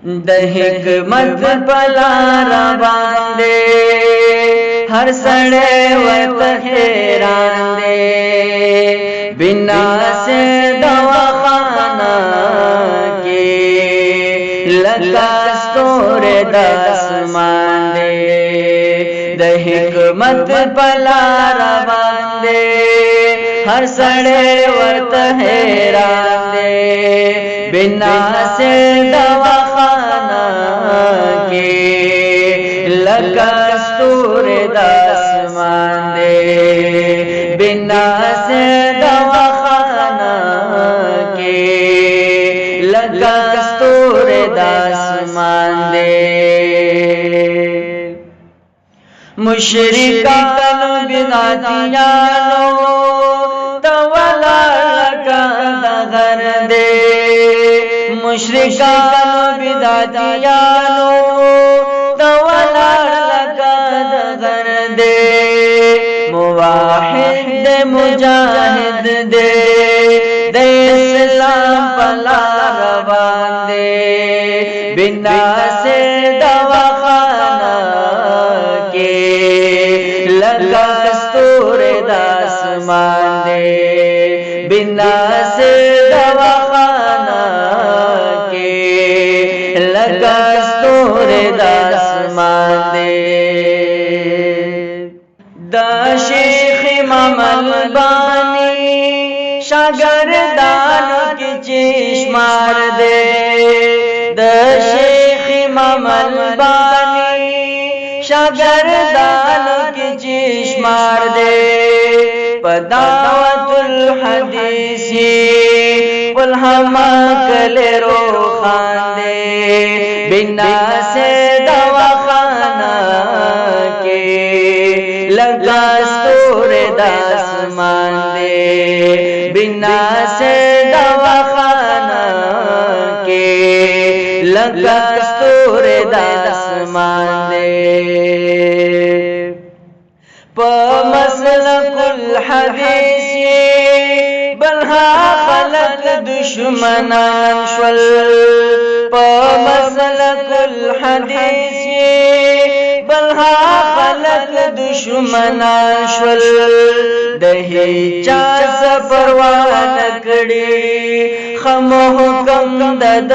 The हिकमत पलारा बांदे हर सड़े वत हैरान दे बिना से दवाखाना के लगा स्तोरे दसमान दे द हिकमत पलारा बांदे हर सड़े वत हैरान दे बिना से दवाखाना के लगा स्तूरे दसमान दे बिना से दवाखाना के लगा स्तूरे दसमान दे मुशरिकान बिदातियानो तवला लगा दगर दे मुशरिकान बिदातियानो तवला लगा दगर दे मुवाहिद मुजाहिद दे इस्लाम पला रवान दे बिना से दवाखाना के लगा स्तूरे दसमान दे बिना से दवाखाना के लगा स्तूरे दसमान दे द शेख इमाम अलबानी शागिर्दान की चश्मार दे द शेख इमाम अलबानी शागिर्दान की चश्मार दे पदावतुल हदीसी उलहमा कले रो खान दे बिना से दवाखाना के लगा स्तूरे दसमान दे बिना से दवाखाना के लगा स्तूरे दसमान दे मसलकुल हदीसी बल्हा खलक दुश्मनान शवल मसलकुल हदीसी बल्हा खलक दुश्मनान शवल दही चास परवान कड़ी खमोह कम दद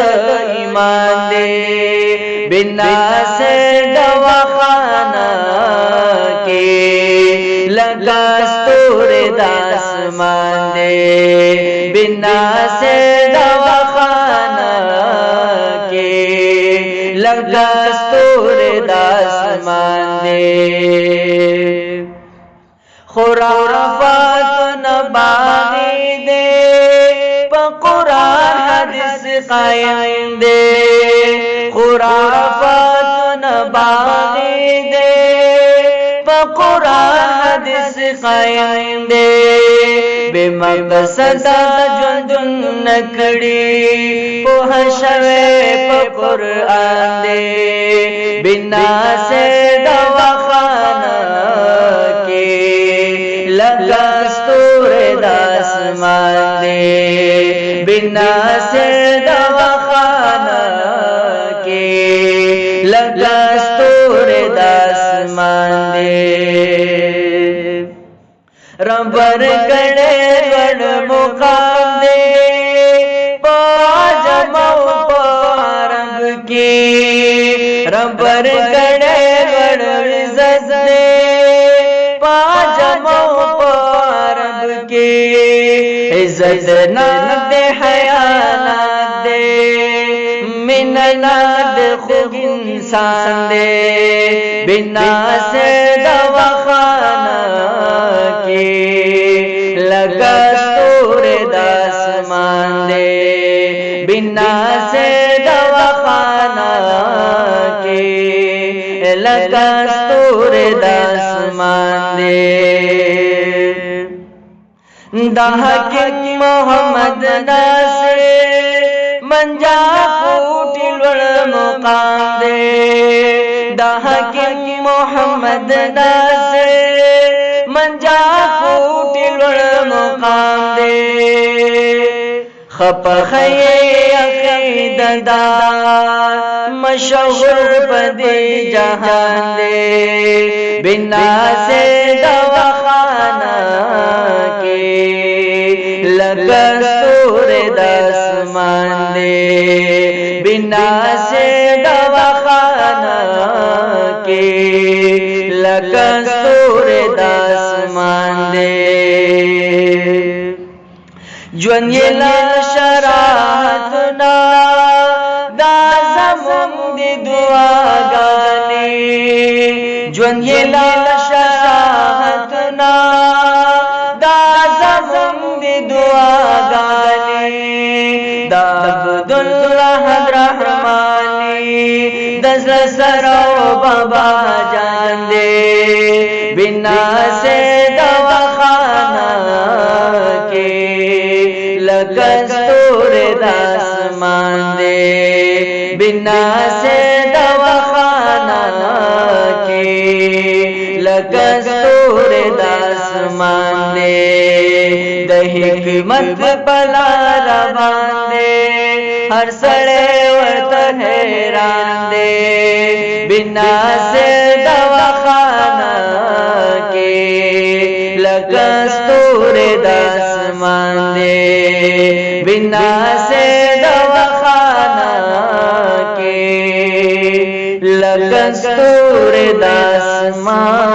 ईमान दे बिना से दवाखाना के लगा स्तूरे दसमान दे बिना से दवाखाना के लगा स्तूरे दसमान दे खुराफात नबागी दे कुरान हदीस कायम दे खुराफात नबागी दे कुरान हदीस कायम दे बेमकसद जुंदुन नकड़ी पोह शवे कुरान दे बिना से दवाखाना के लगा स्तूरे दसमान दे बिना से दवाखाना के लगा स्तूरे दसमान दे रबर कड़े गढ़ मुकाम दे पाजमाओ पारंग की रबर कड़े गढ़ इज्जत दे पाजमाओ पारंग की इज्जत ना दे हया ना दे मिन्ना दे खुद इंसान दे बिना से दवाखाना के लगा स्तूरे दसमान दे बिना से दवाखाना के लगा स्तूरे दसमान दे दहकिक मोहम्मद नासिर मंजा फूटिल मुकाम दे दहकिक मोहम्मद नासिर मंजा फूटिल मुकाम दे खप खये अकीददा मशहूर पदे जहान दे, बिना से दवाखाना के लकस्तूर दसमान दे, बिना से दवाखाना के लकस्तूर दसमान दे। ज्वन्यला शराहतना दा ज़मुन दी दुआ गाने, ज्वन्यला शराहतना दा ज़मुन दी दुआ गाने, दा अब्दुल्लाह रहमानी दस सरो बाबा जान दे, बिना से दवाखाना के लकस्तूर दसमान दे, बिना से दवाखाना के लकस्तूर दसमान दे। हिकमत पला रवान दे, हर सड़े वर्त हैरान दे, बिना से दवाखाना के लकस्तूर दसमान दे, बिना से दवाखाना के लकस्तूर दसमान